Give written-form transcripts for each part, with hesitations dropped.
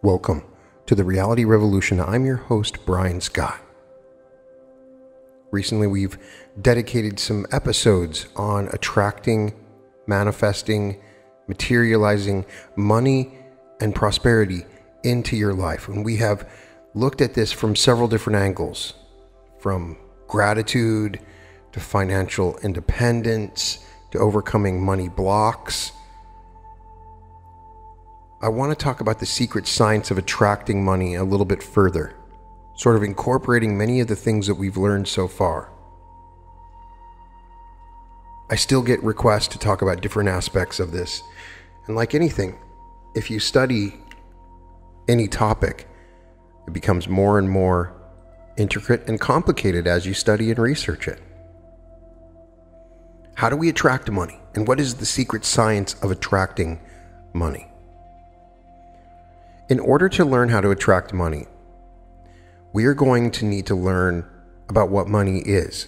Welcome to the Reality Revolution. I'm your host, Brian Scott. Recently, we've dedicated some episodes on attracting, manifesting, materializing money and prosperity into your life. And we have looked at this from several different angles, from gratitude to financial independence to overcoming money blocks. I want to talk about the secret science of attracting money a little bit further, sort of incorporating many of the things that we've learned so far. I still get requests to talk about different aspects of this. And like anything, if you study any topic, it becomes more and more intricate and complicated as you study and research it. How do we attract money? And what is the secret science of attracting money? In order to learn how to attract money, we are going to need to learn about what money is.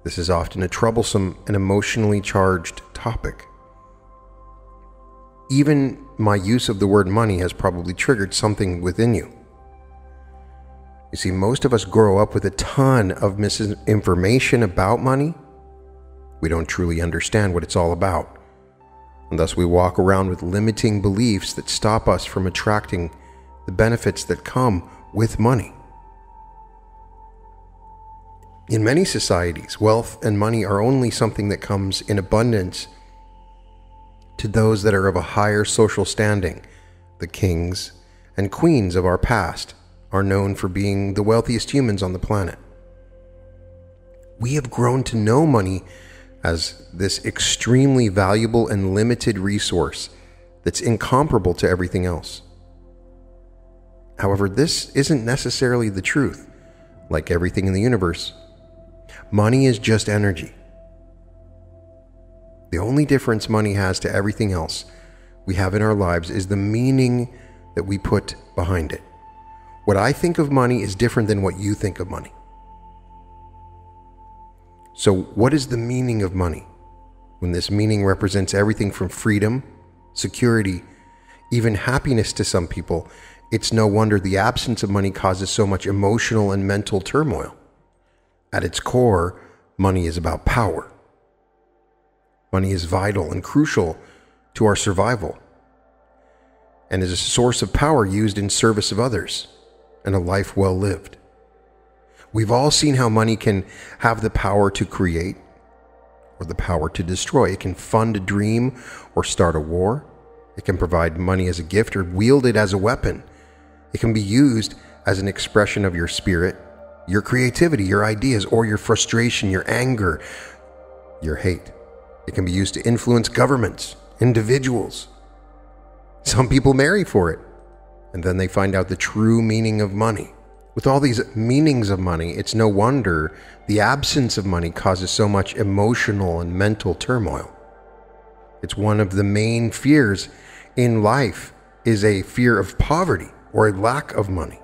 This is often a troublesome and emotionally charged topic. Even my use of the word money has probably triggered something within you. You see, most of us grow up with a ton of misinformation about money. We don't truly understand what it's all about. And thus we walk around with limiting beliefs that stop us from attracting the benefits that come with money. In many societies, wealth and money are only something that comes in abundance to those that are of a higher social standing. The kings and queens of our past are known for being the wealthiest humans on the planet. We have grown to know money as this extremely valuable and limited resource that's incomparable to everything else. However, this isn't necessarily the truth. Like everything in the universe, money is just energy. The only difference money has to everything else we have in our lives is the meaning that we put behind it. What I think of money is different than what you think of money. So what is the meaning of money? When this meaning represents everything from freedom, security, even happiness to some people, it's no wonder the absence of money causes so much emotional and mental turmoil. At its core, money is about power. Money is vital and crucial to our survival, and is a source of power used in service of others and a life well lived. We've all seen how money can have the power to create or the power to destroy. It can fund a dream or start a war. It can provide money as a gift or wield it as a weapon. It can be used as an expression of your spirit, your creativity, your ideas, or your frustration, your anger, your hate. It can be used to influence governments, individuals. Some people marry for it, and then they find out the true meaning of money. With all these meanings of money, it's no wonder the absence of money causes so much emotional and mental turmoil. It's one of the main fears in life is a fear of poverty or a lack of money.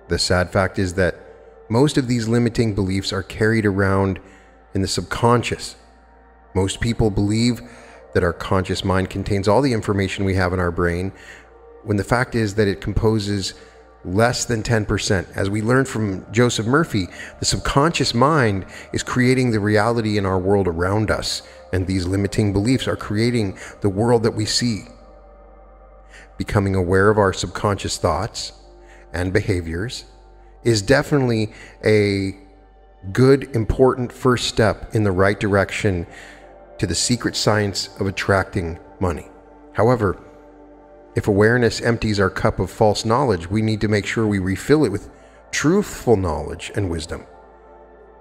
The sad fact is that most of these limiting beliefs are carried around in the subconscious. Most people believe that our conscious mind contains all the information we have in our brain, when the fact is that it composes less than 10%. As we learned from Joseph Murphy, the subconscious mind is creating the reality in our world around us, and these limiting beliefs are creating the world that we see. Becoming aware of our subconscious thoughts and behaviors is definitely a good, important first step in the right direction to the secret science of attracting money. However, if awareness empties our cup of false knowledge, we need to make sure we refill it with truthful knowledge and wisdom.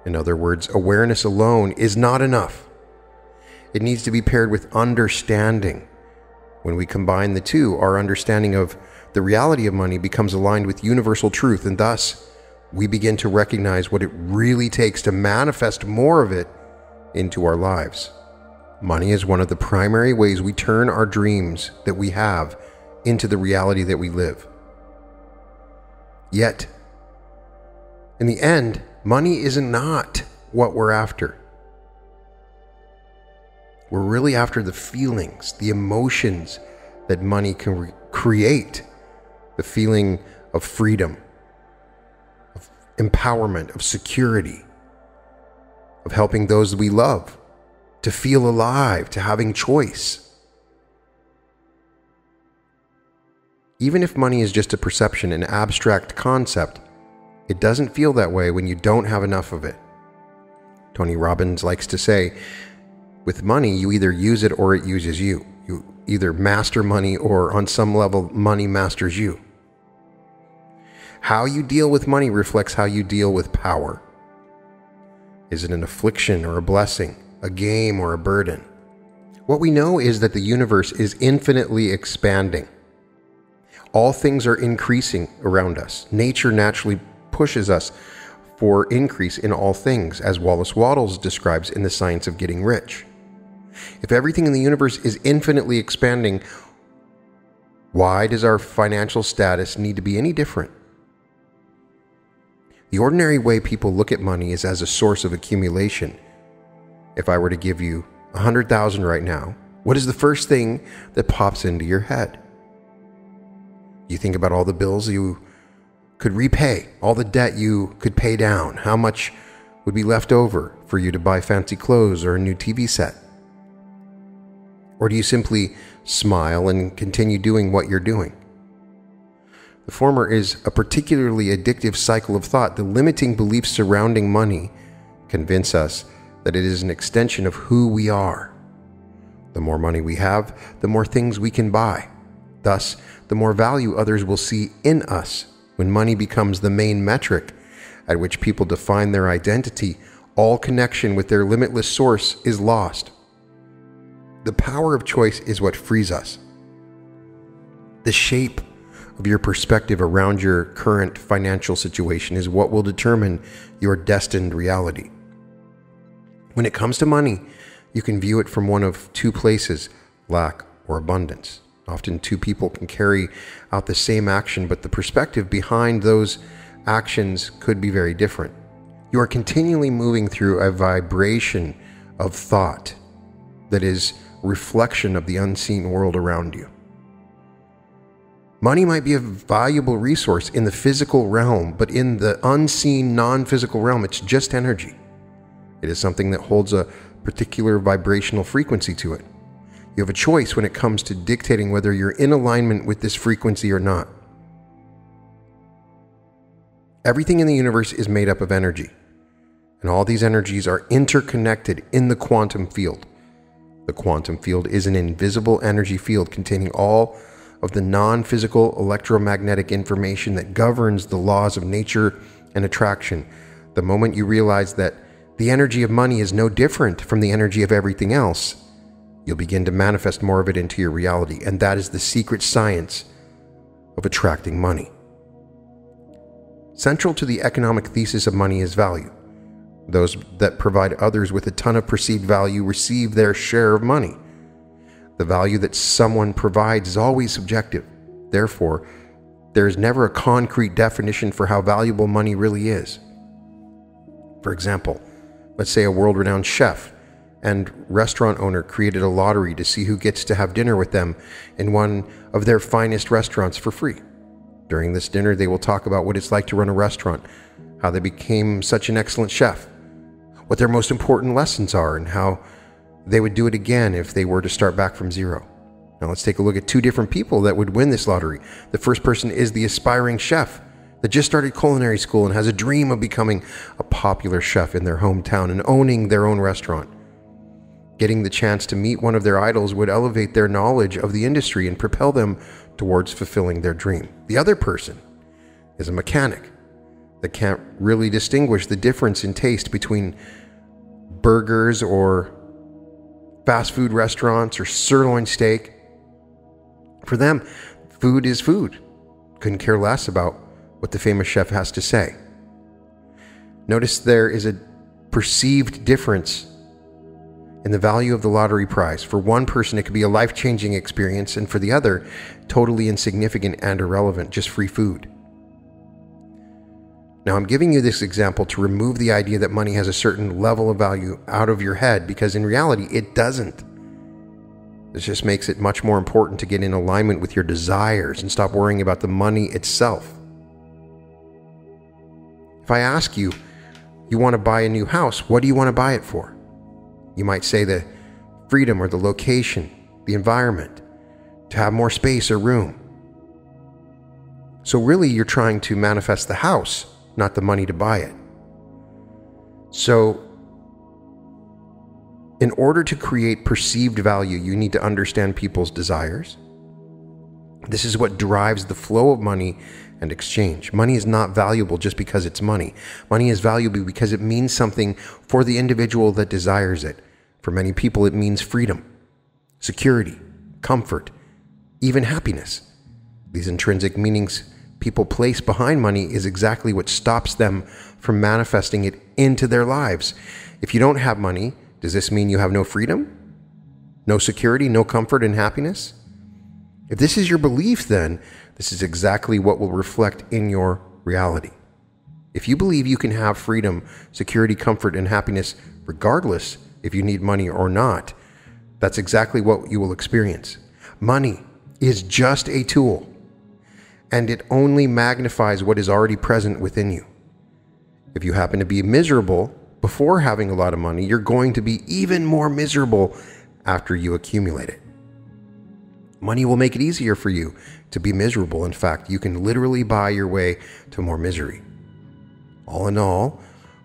In other words, awareness alone is not enough. It needs to be paired with understanding. When we combine the two, our understanding of the reality of money becomes aligned with universal truth, and thus we begin to recognize what it really takes to manifest more of it into our lives. Money is one of the primary ways we turn our dreams that we have into the reality that we live. Yet, in the end, money is not what we're after. We're really after the feelings, the emotions that money can create the feeling of freedom, of empowerment, of security, of helping those we love, to feel alive, to having choice. Even if money is just a perception, an abstract concept, it doesn't feel that way when you don't have enough of it. Tony Robbins likes to say, with money, you either use it or it uses you. You either master money or on some level, money masters you. How you deal with money reflects how you deal with power. Is it an affliction or a blessing, a game or a burden? What we know is that the universe is infinitely expanding. All things are increasing around us. Nature naturally pushes us for increase in all things, as Wallace Wattles describes in The Science of Getting Rich. If everything in the universe is infinitely expanding, why does our financial status need to be any different? The ordinary way people look at money is as a source of accumulation. If I were to give you $100,000 right now, what is the first thing that pops into your head? You think about all the bills you could repay, all the debt you could pay down, how much would be left over for you to buy fancy clothes or a new TV set? Or do you simply smile and continue doing what you're doing? The former is a particularly addictive cycle of thought. The limiting beliefs surrounding money convince us that it is an extension of who we are. The more money we have, the more things we can buy. Thus, the more value others will see in us. When money becomes the main metric at which people define their identity, all connection with their limitless source is lost. The power of choice is what frees us. The shape of your perspective around your current financial situation is what will determine your destined reality. When it comes to money, you can view it from one of two places, lack or abundance. Often two people can carry out the same action, but the perspective behind those actions could be very different. You are continually moving through a vibration of thought that is reflection of the unseen world around you. Money might be a valuable resource in the physical realm, but in the unseen, non-physical realm, it's just energy. It is something that holds a particular vibrational frequency to it. You have a choice when it comes to dictating whether you're in alignment with this frequency or not. Everything in the universe is made up of energy, and all these energies are interconnected in the quantum field. The quantum field is an invisible energy field containing all of the non-physical electromagnetic information that governs the laws of nature and attraction. The moment you realize that the energy of money is no different from the energy of everything else, you'll begin to manifest more of it into your reality, and that is the secret science of attracting money. Central to the economic thesis of money is value. Those that provide others with a ton of perceived value receive their share of money. The value that someone provides is always subjective. Therefore, there is never a concrete definition for how valuable money really is. For example, let's say a world-renowned chef and restaurant owner created a lottery to see who gets to have dinner with them in one of their finest restaurants for free. During this dinner, they will talk about what it's like to run a restaurant, how they became such an excellent chef, what their most important lessons are, and how they would do it again if they were to start back from zero. Now let's take a look at two different people that would win this lottery. The first person is the aspiring chef that just started culinary school and has a dream of becoming a popular chef in their hometown and owning their own restaurant. Getting the chance to meet one of their idols would elevate their knowledge of the industry and propel them towards fulfilling their dream. The other person is a mechanic that can't really distinguish the difference in taste between burgers or fast food restaurants or sirloin steak. For them, food is food. Couldn't care less about what the famous chef has to say. Notice there is a perceived difference in the value of the lottery prize. For one person, it could be a life-changing experience, and for the other, totally insignificant and irrelevant, just free food. Now, I'm giving you this example to remove the idea that money has a certain level of value out of your head, because in reality, it doesn't. This just makes it much more important to get in alignment with your desires and stop worrying about the money itself. If I ask you, you want to buy a new house, what do you want to buy it for? You might say the freedom or the location, the environment, to have more space or room. So really, you're trying to manifest the house, not the money to buy it. So, in order to create perceived value, you need to understand people's desires. This is what drives the flow of money and exchange. Money is not valuable just because it's money. Money is valuable because it means something for the individual that desires it. For many people, it means freedom, security, comfort, even happiness. These intrinsic meanings people place behind money is exactly what stops them from manifesting it into their lives. If you don't have money, does this mean you have no freedom, no security, no comfort and happiness? If this is your belief, then this is exactly what will reflect in your reality. If you believe you can have freedom, security, comfort, and happiness regardless if you need money or not, that's exactly what you will experience. Money is just a tool, and it only magnifies what is already present within you. If you happen to be miserable before having a lot of money, you're going to be even more miserable after you accumulate it. Money will make it easier for you to be miserable. In fact, you can literally buy your way to more misery. All in all,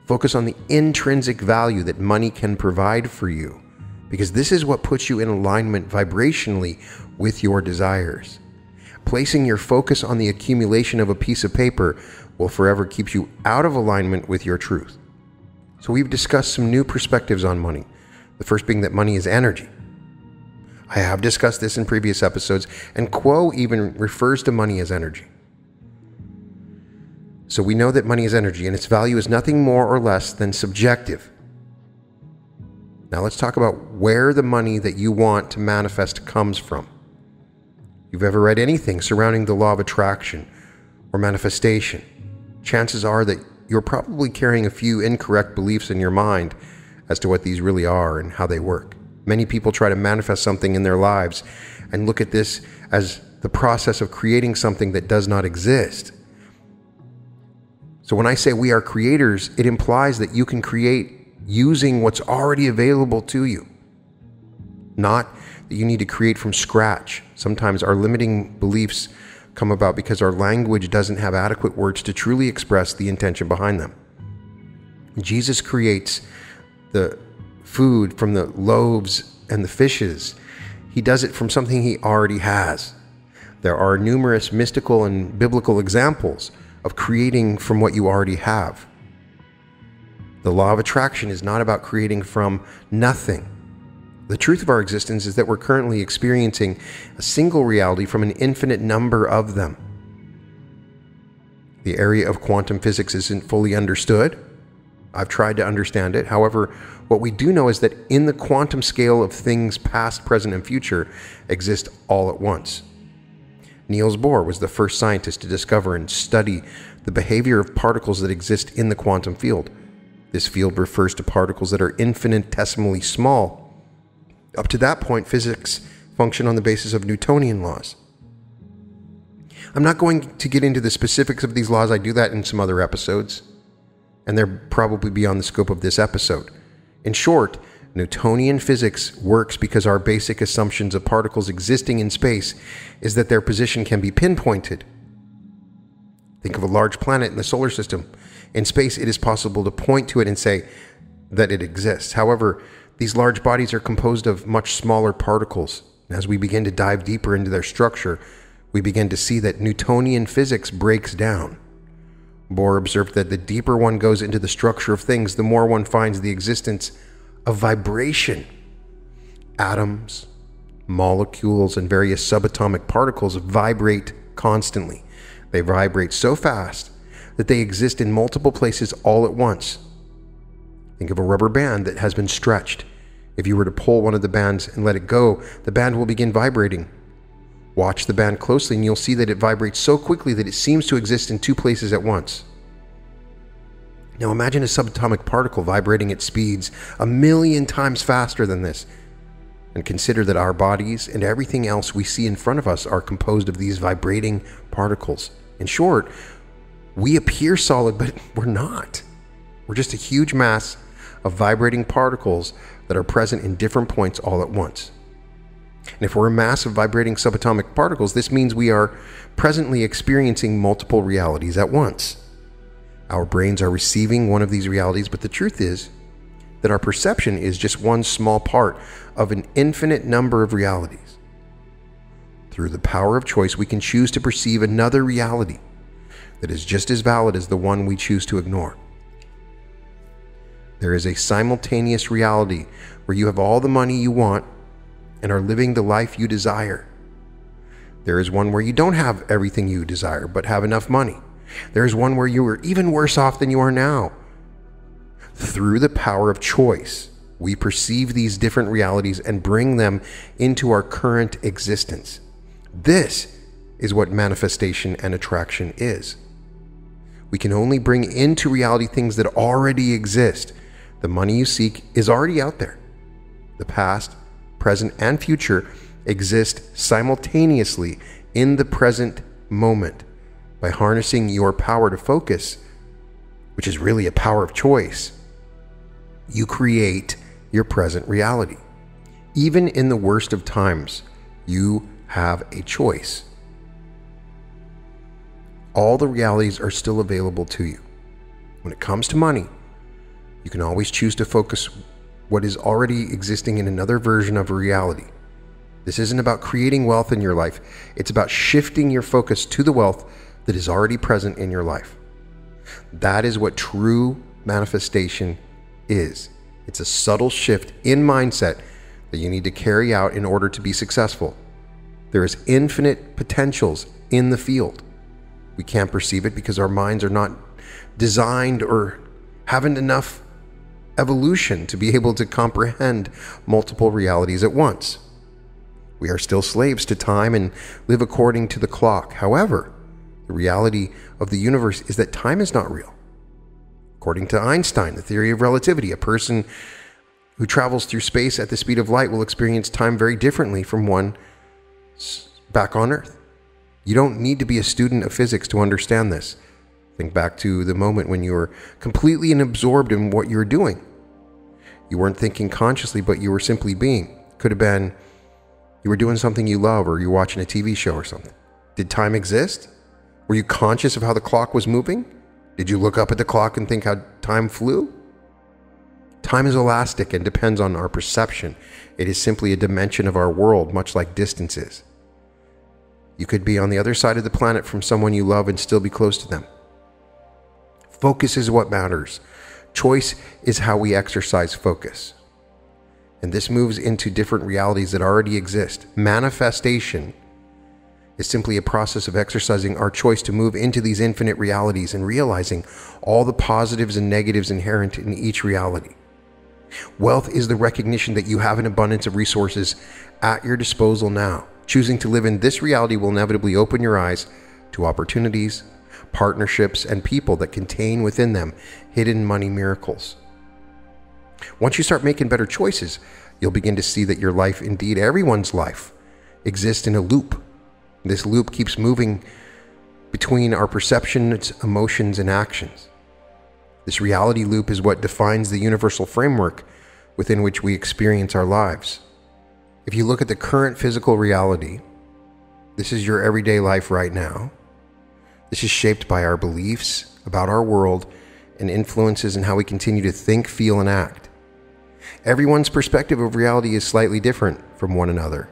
focus on the intrinsic value that money can provide for you, because this is what puts you in alignment vibrationally with your desires. Placing your focus on the accumulation of a piece of paper will forever keep you out of alignment with your truth. So we've discussed some new perspectives on money. The first being that money is energy. I have discussed this in previous episodes, and Quo even refers to money as energy. So we know that money is energy, and its value is nothing more or less than subjective. Now let's talk about where the money that you want to manifest comes from. You've ever read anything surrounding the law of attraction or manifestation, chances are that you're probably carrying a few incorrect beliefs in your mind as to what these really are and how they work. Many people try to manifest something in their lives and look at this as the process of creating something that does not exist. So when I say we are creators, it implies that you can create using what's already available to you, not that you need to create from scratch. Sometimes our limiting beliefs come about because our language doesn't have adequate words to truly express the intention behind them. Jesus creates the food from the loaves and the fishes. He does it from something he already has. There are numerous mystical and biblical examples of creating from what you already have. The law of attraction is not about creating from nothing. The truth of our existence is that we're currently experiencing a single reality from an infinite number of them. The area of quantum physics isn't fully understood. I've tried to understand it. However, what we do know is that in the quantum scale of things past, present, and future exist all at once. Niels Bohr was the first scientist to discover and study the behavior of particles that exist in the quantum field. This field refers to particles that are infinitesimally small. Up to that point, physics functioned on the basis of Newtonian laws. I'm not going to get into the specifics of these laws. I do that in some other episodes, and they're probably beyond the scope of this episode. In short, Newtonian physics works because our basic assumptions of particles existing in space is that their position can be pinpointed. Think of a large planet in the solar system. In space, it is possible to point to it and say that it exists. However, these large bodies are composed of much smaller particles. As we begin to dive deeper into their structure, we begin to see that Newtonian physics breaks down. Bohr observed that the deeper one goes into the structure of things, the more one finds the existence of vibration. Atoms, molecules, and various subatomic particles vibrate constantly. They vibrate so fast that they exist in multiple places all at once. Think of a rubber band that has been stretched. If you were to pull one of the bands and let it go, the band will begin vibrating. Watch the band closely and you'll see that it vibrates so quickly that it seems to exist in two places at once. Now imagine a subatomic particle vibrating at speeds 1,000,000 times faster than this. and consider that our bodies and everything else we see in front of us are composed of these vibrating particles. In short, we appear solid, but we're not. We're just a huge mass of vibrating particles that are present in different points all at once. And if we're a mass of vibrating subatomic particles, this means we are presently experiencing multiple realities at once. Our brains are receiving one of these realities, but the truth is that our perception is just one small part of an infinite number of realities. Through the power of choice, we can choose to perceive another reality that is just as valid as the one we choose to ignore. There is a simultaneous reality where you have all the money you want and are living the life you desire. There is one where you don't have everything you desire, but have enough money. There is one where you are even worse off than you are now. Through the power of choice, we perceive these different realities and bring them into our current existence. This is what manifestation and attraction is. We can only bring into reality things that already exist. The money you seek is already out there. The past, present, and future exist simultaneously in the present moment. By harnessing your power to focus, which is really a power of choice, you create your present reality. Even in the worst of times, you have a choice. All the realities are still available to you. When it comes to money, you can always choose to focus what is already existing in another version of a reality. This isn't about creating wealth in your life. It's about shifting your focus to the wealth that is already present in your life. That is what true manifestation is. It's a subtle shift in mindset that you need to carry out in order to be successful. There is infinite potentials in the field. We can't perceive it because our minds are not designed or haven't enough evolution to be able to comprehend multiple realities at once. We are still slaves to time and live according to the clock. However, the reality of the universe is that time is not real. According to Einstein, the theory of relativity, a person who travels through space at the speed of light will experience time very differently from one back on Earth. You don't need to be a student of physics to understand this. Think back to the moment when you were completely absorbed in what you were doing. You weren't thinking consciously, but you were simply being. Could have been you were doing something you love, or you're watching a TV show or something. Did time exist? Were you conscious of how the clock was moving? Did you look up at the clock and think how time flew? Time is elastic and depends on our perception. It is simply a dimension of our world, much like distance is. You could be on the other side of the planet from someone you love and still be close to them. Focus is what matters. Choice is how we exercise focus. And this moves into different realities that already exist. Manifestation is simply a process of exercising our choice to move into these infinite realities and realizing all the positives and negatives inherent in each reality. Wealth is the recognition that you have an abundance of resources at your disposal now. Choosing to live in this reality will inevitably open your eyes to opportunities, partnerships, and people that contain within them hidden money miracles. Once you start making better choices, you'll begin to see that your life, indeed everyone's life, exists in a loop. This loop keeps moving between our perceptions, emotions, and actions. This reality loop is what defines the universal framework within which we experience our lives. If you look at the current physical reality, this is your everyday life right now. This is shaped by our beliefs about our world and influences in how we continue to think, feel, and act. Everyone's perspective of reality is slightly different from one another.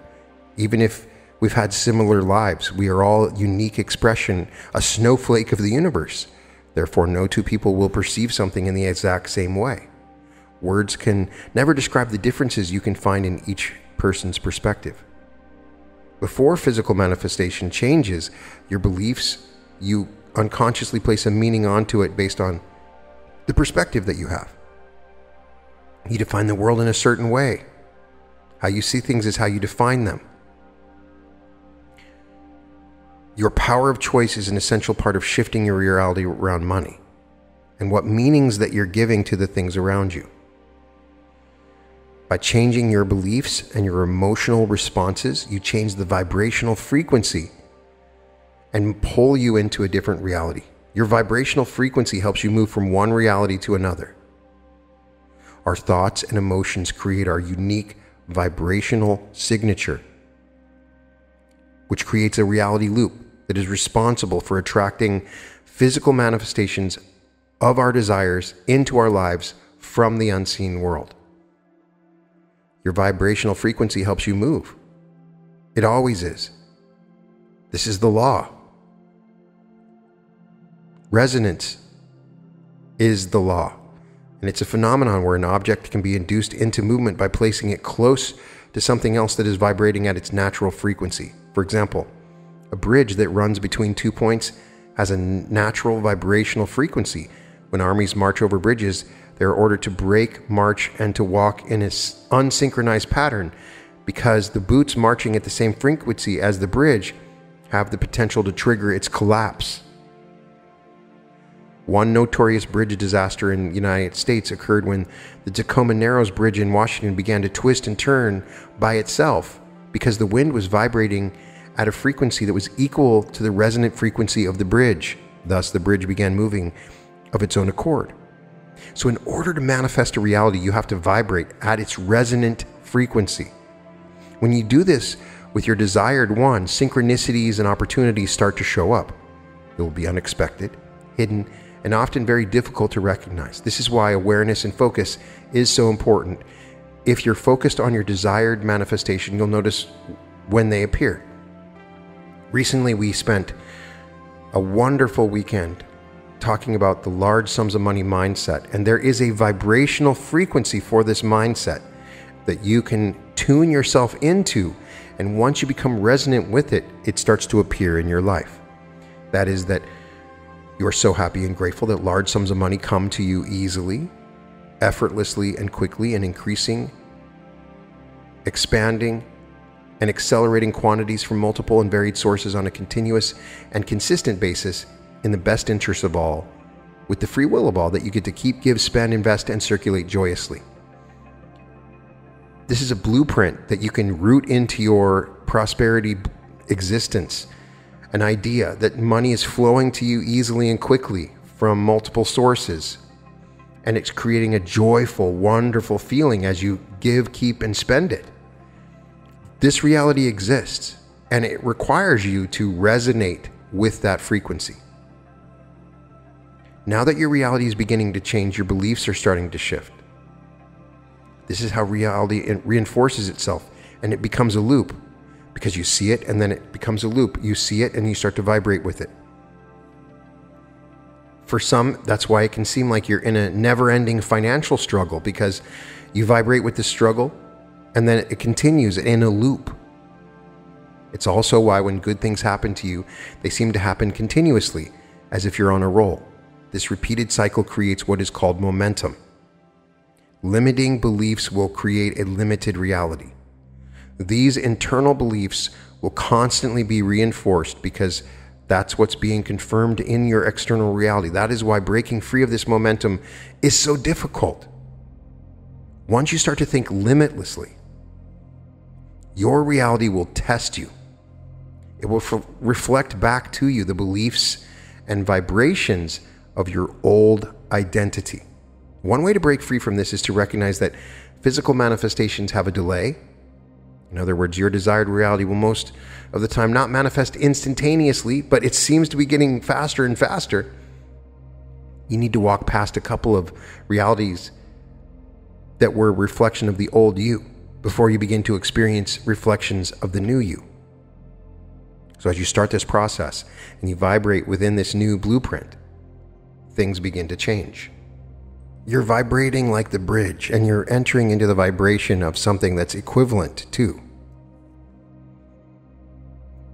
Even if we've had similar lives, we are all a unique expression, a snowflake of the universe. Therefore, no two people will perceive something in the exact same way. Words can never describe the differences you can find in each person's perspective. Before physical manifestation changes your beliefs, you unconsciously place a meaning onto it based on the perspective that you have. You define the world in a certain way. How you see things is how you define them. Your power of choice is an essential part of shifting your reality around money and what meanings that you're giving to the things around you. By changing your beliefs and your emotional responses, you change the vibrational frequency and pull you into a different reality. Your vibrational frequency helps you move from one reality to another. Our thoughts and emotions create our unique vibrational signature, which creates a reality loop that is responsible for attracting physical manifestations of our desires into our lives from the unseen world. Your vibrational frequency helps you move. It always is. This is the law. Resonance is the law, and it's a phenomenon where an object can be induced into movement by placing it close to something else that is vibrating at its natural frequency. For example, a bridge that runs between 2 points has a natural vibrational frequency. When armies march over bridges, they are ordered to break, march, and to walk in an unsynchronized pattern because the boots marching at the same frequency as the bridge have the potential to trigger its collapse. One notorious bridge disaster in the United States occurred when the Tacoma Narrows Bridge in Washington began to twist and turn by itself because the wind was vibrating at a frequency that was equal to the resonant frequency of the bridge. Thus, the bridge began moving of its own accord. So in order to manifest a reality, you have to vibrate at its resonant frequency. When you do this with your desired one, synchronicities and opportunities start to show up. It will be unexpected, hidden, and often very difficult to recognize. This is why awareness and focus is so important. If you're focused on your desired manifestation, you'll notice when they appear. Recently, we spent a wonderful weekend talking about the large sums of money mindset, and there is a vibrational frequency for this mindset that you can tune yourself into, and once you become resonant with it, it starts to appear in your life. That is that you are so happy and grateful that large sums of money come to you easily, effortlessly, and quickly, and increasing, expanding, and accelerating quantities from multiple and varied sources on a continuous and consistent basis in the best interest of all, with the free will of all that you get to keep, give, spend, invest, and circulate joyously. This is a blueprint that you can root into your prosperity existence, an idea that money is flowing to you easily and quickly from multiple sources, and it's creating a joyful, wonderful feeling as you give, keep, and spend it. This reality exists, and it requires you to resonate with that frequency. Now that your reality is beginning to change, your beliefs are starting to shift. This is how reality reinforces itself, and it becomes a loop, because you see it and then it becomes a loop. You see it and you start to vibrate with it. For some, that's why it can seem like you're in a never-ending financial struggle, because you vibrate with the struggle and then it continues in a loop. It's also why when good things happen to you, they seem to happen continuously, as if you're on a roll. This repeated cycle creates what is called momentum. Limiting beliefs will create a limited reality. These internal beliefs will constantly be reinforced because that's what's being confirmed in your external reality. That is why breaking free of this momentum is so difficult. Once you start to think limitlessly, your reality will test you. It will reflect back to you the beliefs and vibrations of your old identity. One way to break free from this is to recognize that physical manifestations have a delay. In other words, your desired reality will most of the time not manifest instantaneously, but it seems to be getting faster and faster. You need to walk past a couple of realities that were a reflection of the old you before you begin to experience reflections of the new you. So as you start this process and you vibrate within this new blueprint, things begin to change. You're vibrating like the bridge, and you're entering into the vibration of something that's equivalent to.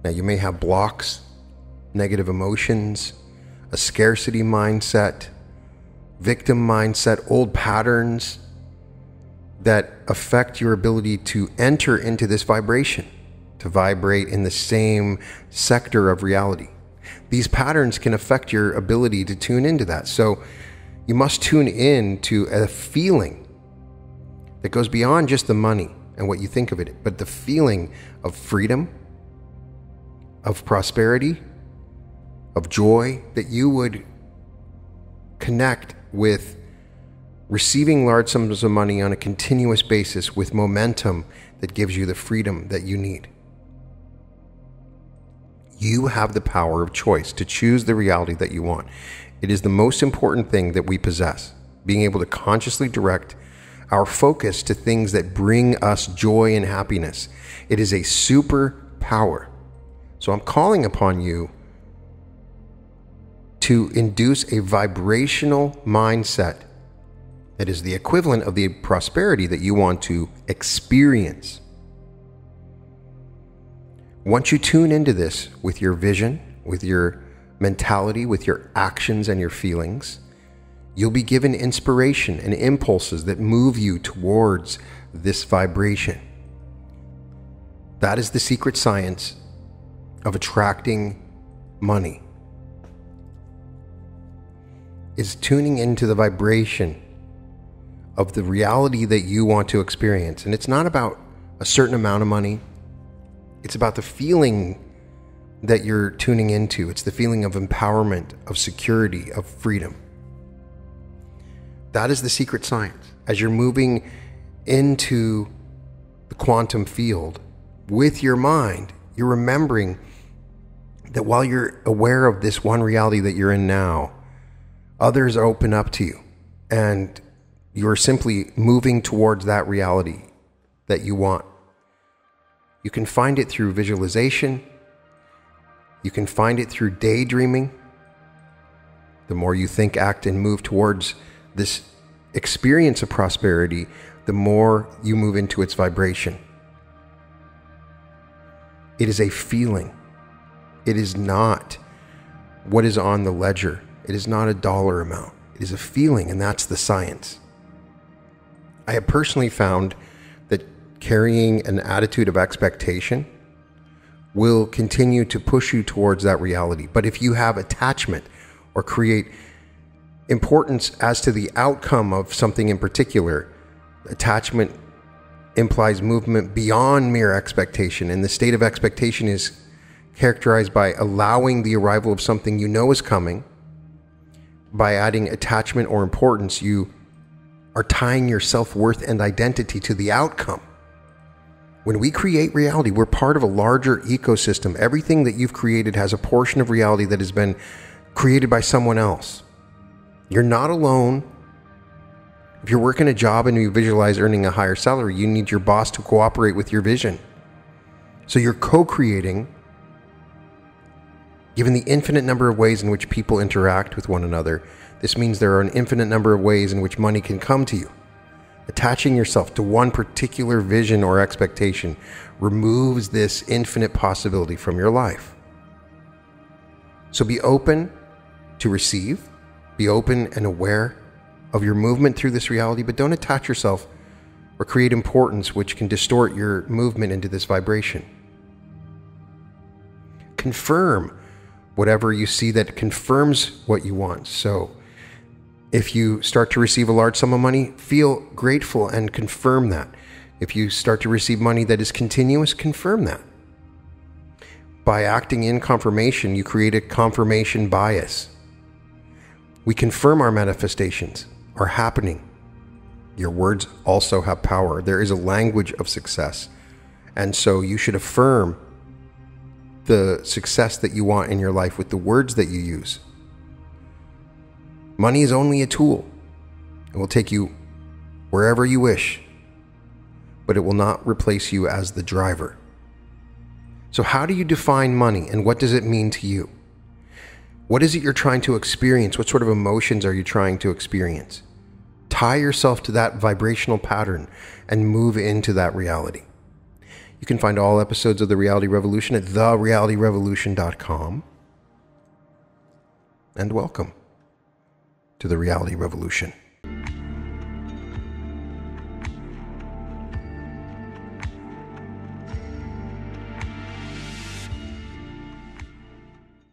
Now, you may have blocks, negative emotions, a scarcity mindset, victim mindset, old patterns that affect your ability to enter into this vibration, to vibrate in the same sector of reality. These patterns can affect your ability to tune into that. So you must tune in to a feeling that goes beyond just the money and what you think of it, but the feeling of freedom, of prosperity, of joy, that you would connect with receiving large sums of money on a continuous basis with momentum that gives you the freedom that you need. You have the power of choice to choose the reality that you want. It is the most important thing that we possess, being able to consciously direct our focus to things that bring us joy and happiness. It is a superpower. So I'm calling upon you to induce a vibrational mindset that is the equivalent of the prosperity that you want to experience. Once you tune into this with your vision, with your mentality, with your actions and your feelings, you'll be given inspiration and impulses that move you towards this vibration. That is the secret science of attracting money, is tuning into the vibration of the reality that you want to experience. And it's not about a certain amount of money. It's about the feeling that you're tuning into. It's the feeling of empowerment, of security, of freedom. That is the secret science. As you're moving into the quantum field with your mind, you're remembering that while you're aware of this one reality that you're in now, others open up to you, and you're simply moving towards that reality that you want. You can find it through visualization. You can find it through daydreaming. The more you think, act, and move towards this experience of prosperity, the more you move into its vibration. It is a feeling. It is not what is on the ledger. It is not a dollar amount. It is a feeling, and that's the science. I have personally found that carrying an attitude of expectation will continue to push you towards that reality. But if you have attachment or create importance as to the outcome of something in particular, attachment implies movement beyond mere expectation. And the state of expectation is characterized by allowing the arrival of something you know is coming. By adding attachment or importance, you are tying your self-worth and identity to the outcome. When we create reality, we're part of a larger ecosystem. Everything that you've created has a portion of reality that has been created by someone else. You're not alone. If you're working a job and you visualize earning a higher salary, you need your boss to cooperate with your vision. So you're co-creating. Given the infinite number of ways in which people interact with one another, this means there are an infinite number of ways in which money can come to you. Attaching yourself to one particular vision or expectation removes this infinite possibility from your life. So be open to receive, be open and aware of your movement through this reality, but don't attach yourself or create importance which can distort your movement into this vibration. Confirm whatever you see that confirms what you want. So if you start to receive a large sum of money, feel grateful and confirm that. If you start to receive money that is continuous, confirm that. By acting in confirmation, you create a confirmation bias. We confirm our manifestations are happening. Your words also have power. There is a language of success. And so you should affirm the success that you want in your life with the words that you use. Money is only a tool. It will take you wherever you wish, but it will not replace you as the driver. So how do you define money, and what does it mean to you? What is it you're trying to experience? What sort of emotions are you trying to experience? Tie yourself to that vibrational pattern and move into that reality. You can find all episodes of The Reality Revolution at therealityrevolution.com. And welcome to The Reality Revolution.